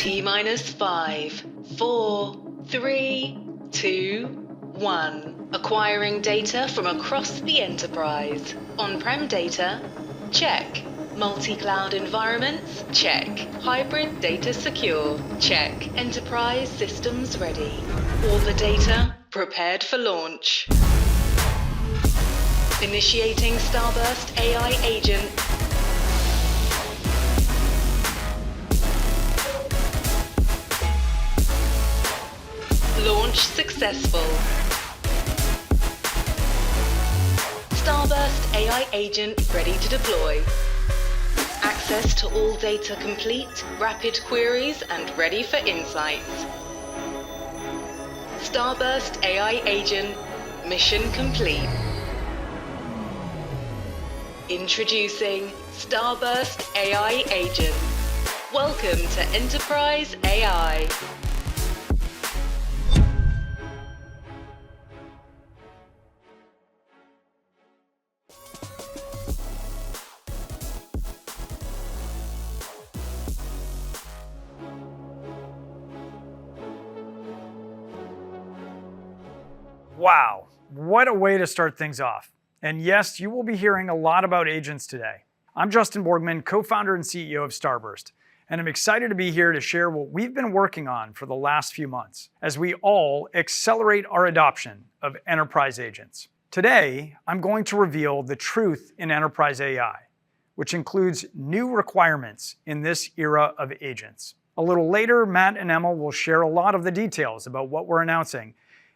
T-minus 5, 4, 3, 2, 1. Acquiring data from across the enterprise. On-prem data? Check. Multi-cloud environments? Check. Hybrid data secure? Check. Enterprise systems ready. All the data prepared for launch. Initiating Starburst AI Agent. Launch successful. Starburst AI Agent ready to deploy. Access to all data complete, rapid queries and ready for insights. Starburst AI Agent, mission complete. Introducing Starburst AI Agent. Welcome to Enterprise AI. Wow, what a way to start things off. And yes, you will be hearing a lot about agents today. I'm Justin Borgman, co-founder and CEO of Starburst, and I'm excited to be here to share what we've been working on for the last few months as we all accelerate our adoption of enterprise agents. Today, I'm going to reveal the truth in enterprise AI, which includes new requirements in this era of agents. A little later, Matt and Emma will share a lot of the details about what we're announcing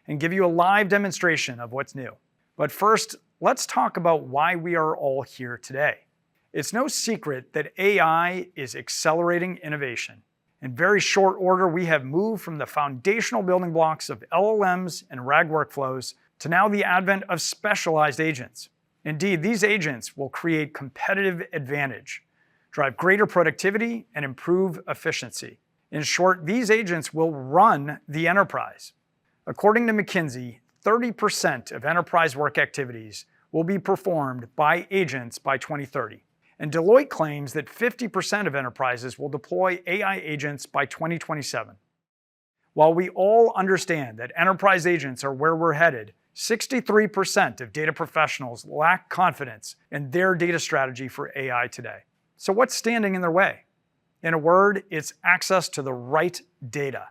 and give you a live demonstration of what's new. But first, let's talk about why we are all here today. It's no secret that AI is accelerating innovation. In very short order, we have moved from the foundational building blocks of LLMs and RAG workflows to now the advent of specialized agents. Indeed, these agents will create competitive advantage, drive greater productivity, and improve efficiency. In short, these agents will run the enterprise. According to McKinsey, 30% of enterprise work activities will be performed by agents by 2030. And Deloitte claims that 50% of enterprises will deploy AI agents by 2027. While we all understand that enterprise agents are where we're headed, 63% of data professionals lack confidence in their data strategy for AI today. So what's standing in their way? In a word, it's access to the right data.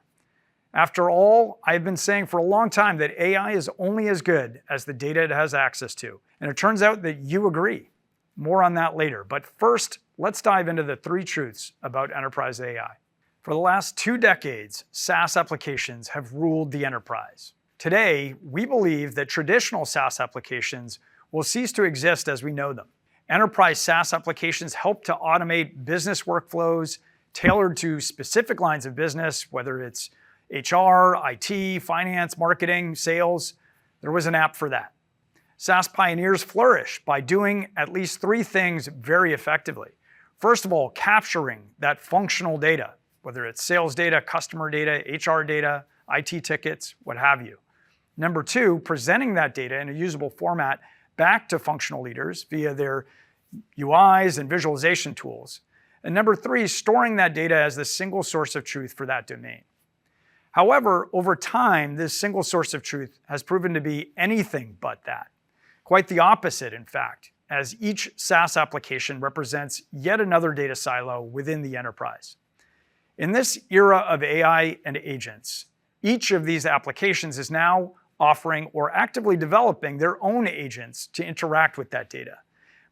After all, I've been saying for a long time that AI is only as good as the data it has access to. And it turns out that you agree. More on that later. But first, let's dive into the three truths about enterprise AI. For the last 2 decades, SaaS applications have ruled the enterprise. Today, we believe that traditional SaaS applications will cease to exist as we know them. Enterprise SaaS applications help to automate business workflows tailored to specific lines of business, whether it's HR, IT, finance, marketing, sales. There was an app for that. SaaS pioneers flourish by doing at least 3 things very effectively. First of all, capturing that functional data, whether it's sales data, customer data, HR data, IT tickets, what have you. Number 2, presenting that data in a usable format back to functional leaders via their UIs and visualization tools. And number 3, storing that data as the single source of truth for that domain. However, over time, this single source of truth has proven to be anything but that. Quite the opposite, in fact, as each SaaS application represents yet another data silo within the enterprise. In this era of AI and agents, each of these applications is now offering or actively developing their own agents to interact with that data.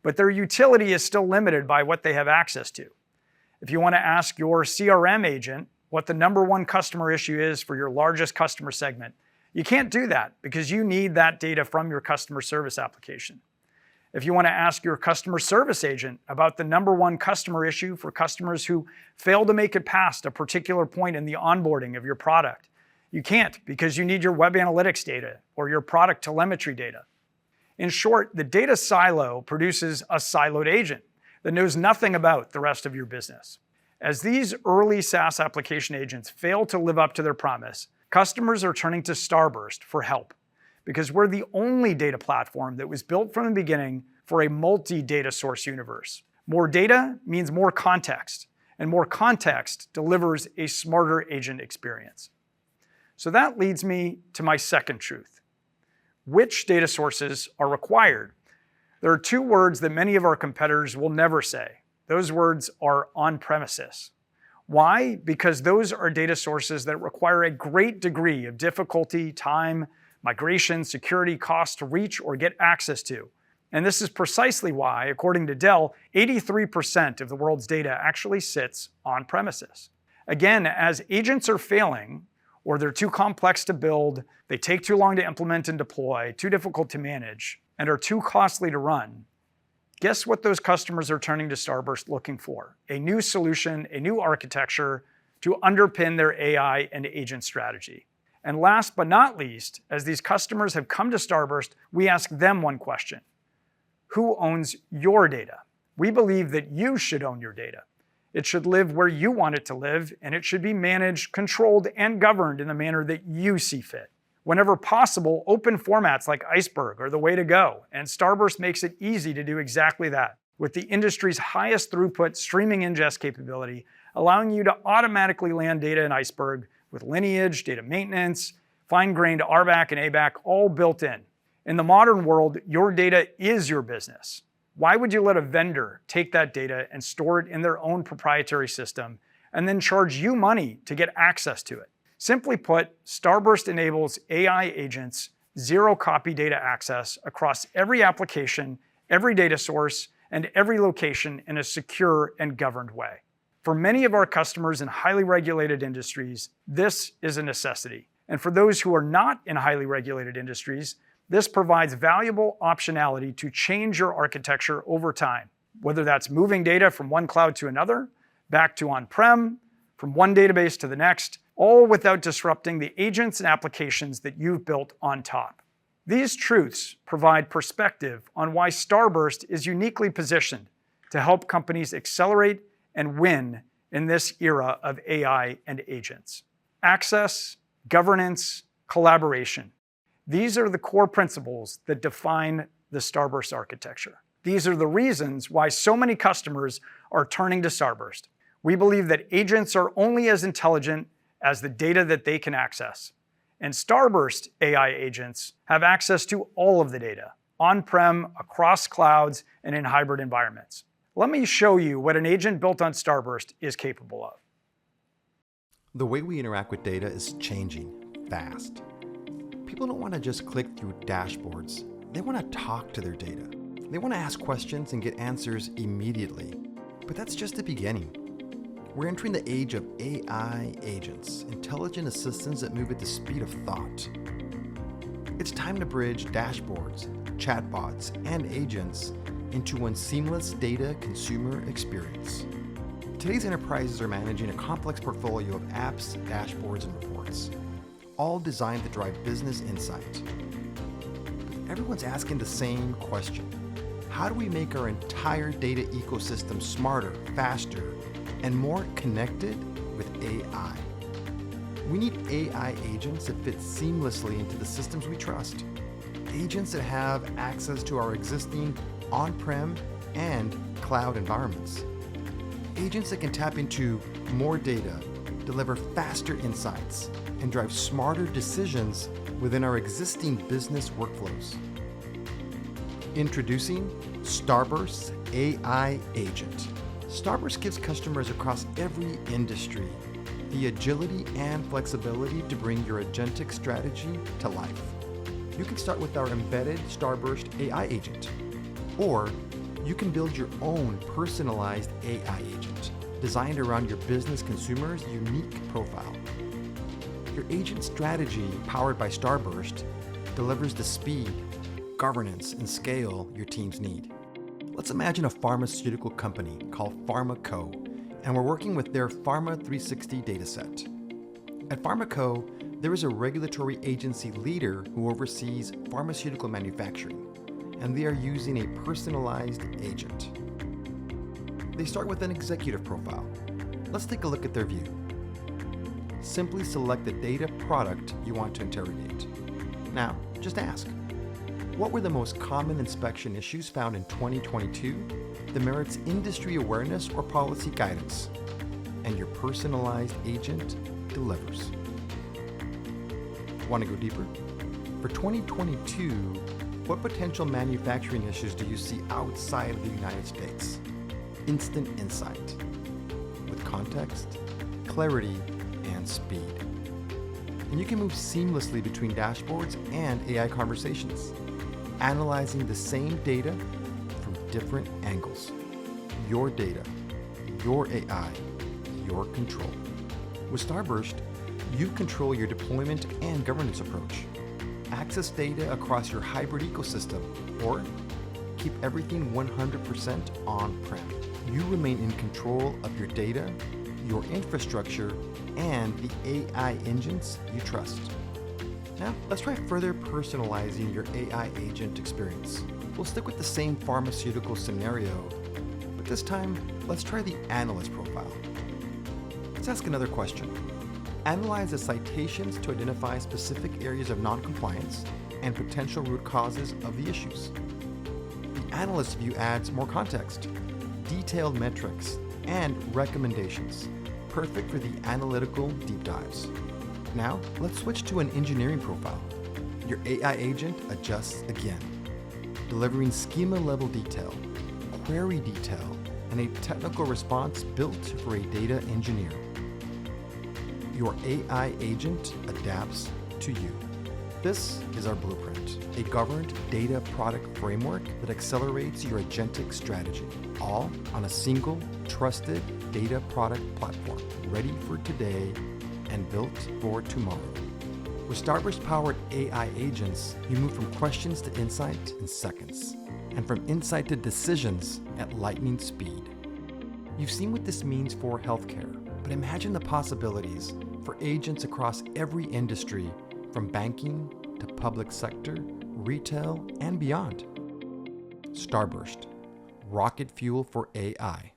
But their utility is still limited by what they have access to. If you want to ask your CRM agent what the #1 customer issue is for your largest customer segment, you can't do that because you need that data from your customer service application. If you want to ask your customer service agent about the #1 customer issue for customers who fail to make it past a particular point in the onboarding of your product, you can't because you need your web analytics data or your product telemetry data. In short, the data silo produces a siloed agent that knows nothing about the rest of your business. As these early SaaS application agents fail to live up to their promise, customers are turning to Starburst for help because we're the only data platform that was built from the beginning for a multi-data source universe. More data means more context, and more context delivers a smarter agent experience. So that leads me to my second truth. Which data sources are required? There are two words that many of our competitors will never say. Those words are on-premises. Why? Because those are data sources that require a great degree of difficulty, time, migration, security, cost to reach or get access to. And this is precisely why, according to Dell, 83% of the world's data actually sits on premises. Again, as agents are failing, or they're too complex to build, they take too long to implement and deploy, too difficult to manage, and are too costly to run, guess what those customers are turning to Starburst looking for? A new solution, a new architecture to underpin their AI and agent strategy. And last but not least, as these customers have come to Starburst, we ask them one question. Who owns your data? We believe that you should own your data. It should live where you want it to live, and it should be managed, controlled, and governed in the manner that you see fit. Whenever possible, open formats like Iceberg are the way to go, and Starburst makes it easy to do exactly that, with the industry's highest throughput streaming ingest capability, allowing you to automatically land data in Iceberg with lineage, data maintenance, fine-grained RBAC and ABAC all built in. In the modern world, your data is your business. Why would you let a vendor take that data and store it in their own proprietary system and then charge you money to get access to it? Simply put, Starburst enables AI agents zero-copy data access across every application, every data source, and every location in a secure and governed way. For many of our customers in highly regulated industries, this is a necessity. And for those who are not in highly regulated industries, this provides valuable optionality to change your architecture over time, whether that's moving data from one cloud to another, back to on-prem, from one database to the next, all without disrupting the agents and applications that you've built on top. These truths provide perspective on why Starburst is uniquely positioned to help companies accelerate and win in this era of AI and agents. Access, governance, collaboration. These are the core principles that define the Starburst architecture. These are the reasons why so many customers are turning to Starburst. We believe that agents are only as intelligent as the data that they can access. And Starburst AI agents have access to all of the data, on-prem, across clouds, and in hybrid environments. Let me show you what an agent built on Starburst is capable of. The way we interact with data is changing fast. People don't want to just click through dashboards. They want to talk to their data. They want to ask questions and get answers immediately. But that's just the beginning. We're entering the age of AI agents, intelligent assistants that move at the speed of thought. It's time to bridge dashboards, chatbots, and agents into one seamless data consumer experience. Today's enterprises are managing a complex portfolio of apps, dashboards, and reports, all designed to drive business insight. But everyone's asking the same question. How do we make our entire data ecosystem smarter, faster, and more connected with AI? We need AI agents that fit seamlessly into the systems we trust. Agents that have access to our existing on-prem and cloud environments. Agents that can tap into more data, deliver faster insights, and drive smarter decisions within our existing business workflows. Introducing Starburst AI Agent. Starburst gives customers across every industry the agility and flexibility to bring your agentic strategy to life. You can start with our embedded Starburst AI Agent, or you can build your own personalized AI agent designed around your business consumer's unique profile. Your agent strategy, powered by Starburst, delivers the speed, governance, and scale your teams need. Let's imagine a pharmaceutical company called PharmaCo, and we're working with their Pharma 360 dataset. At PharmaCo, there is a regulatory agency leader who oversees pharmaceutical manufacturing, and they are using a personalized agent. They start with an executive profile. Let's take a look at their view. Simply select the data product you want to interrogate. Now, just ask, what were the most common inspection issues found in 2022 that merits industry awareness or policy guidance? and your personalized agent delivers. Want to go deeper? For 2022, what potential manufacturing issues do you see outside of the United States? Instant insight with context, clarity, and speed. And you can move seamlessly between dashboards and AI conversations, analyzing the same data from different angles. Your data, your AI, your control. With Starburst, you control your deployment and governance approach. Access data across your hybrid ecosystem, or keep everything 100% on-prem. You remain in control of your data, your infrastructure, and the AI engines you trust. Now, let's try further personalizing your AI agent experience. We'll stick with the same pharmaceutical scenario, but this time, let's try the analyst profile. Let's ask another question. Analyze the citations to identify specific areas of non-compliance and potential root causes of the issues. The analyst view adds more context, detailed metrics, and recommendations, perfect for the analytical deep dives. Now, let's switch to an engineering profile. Your AI agent adjusts again, delivering schema-level detail, query detail, and a technical response built for a data engineer. Your AI agent adapts to you. This is our blueprint, a governed data product framework that accelerates your agentic strategy, all on a single, trusted data product platform, ready for today and built for tomorrow. With Starburst-powered AI agents, you move from questions to insight in seconds, and from insight to decisions at lightning speed. You've seen what this means for healthcare, but imagine the possibilities for agents across every industry, from banking to public sector, retail, and beyond. Starburst, rocket fuel for AI.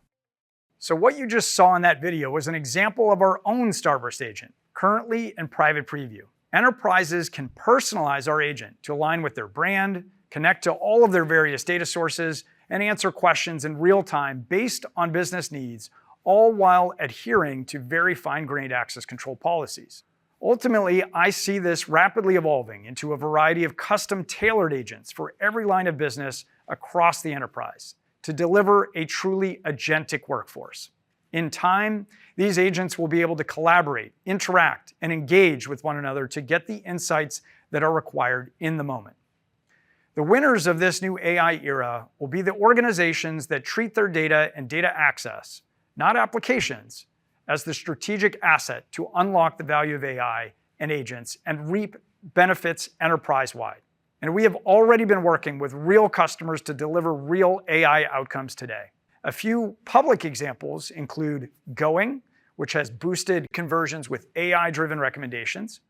So what you just saw in that video was an example of our own Starburst agent, currently in private preview. Enterprises can personalize our agent to align with their brand, connect to all of their various data sources, and answer questions in real time based on business needs, all while adhering to very fine-grained access control policies. Ultimately, I see this rapidly evolving into a variety of custom-tailored agents for every line of business across the enterprise to deliver a truly agentic workforce. In time, these agents will be able to collaborate, interact, and engage with one another to get the insights that are required in the moment. The winners of this new AI era will be the organizations that treat their data and data access, not applications, as the strategic asset to unlock the value of AI and agents and reap benefits enterprise-wide. And we have already been working with real customers to deliver real AI outcomes today. A few public examples include Going, which has boosted conversions with AI-driven recommendations,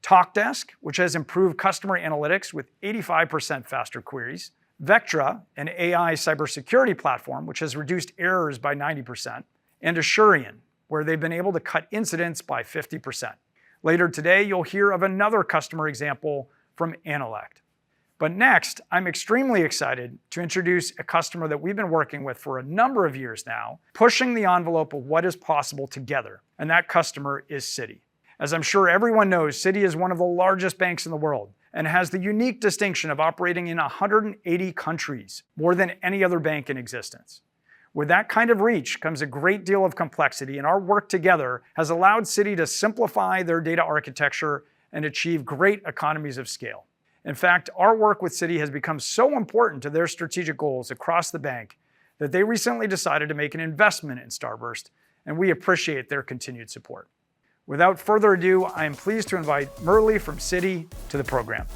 TalkDesk, which has improved customer analytics with 85% faster queries, Vectra, an AI cybersecurity platform, which has reduced errors by 90%, and Assurion, where they've been able to cut incidents by 50%. Later today, you'll hear of another customer example from Analect. But next, I'm extremely excited to introduce a customer that we've been working with for a number of years now, pushing the envelope of what is possible together, and that customer is Citi. As I'm sure everyone knows, Citi is one of the largest banks in the world and has the unique distinction of operating in 180 countries, more than any other bank in existence. With that kind of reach comes a great deal of complexity, and our work together has allowed Citi to simplify their data architecture and achieve great economies of scale. In fact, our work with Citi has become so important to their strategic goals across the bank that they recently decided to make an investment in Starburst, and we appreciate their continued support. Without further ado, I am pleased to invite Murli from Citi to the program.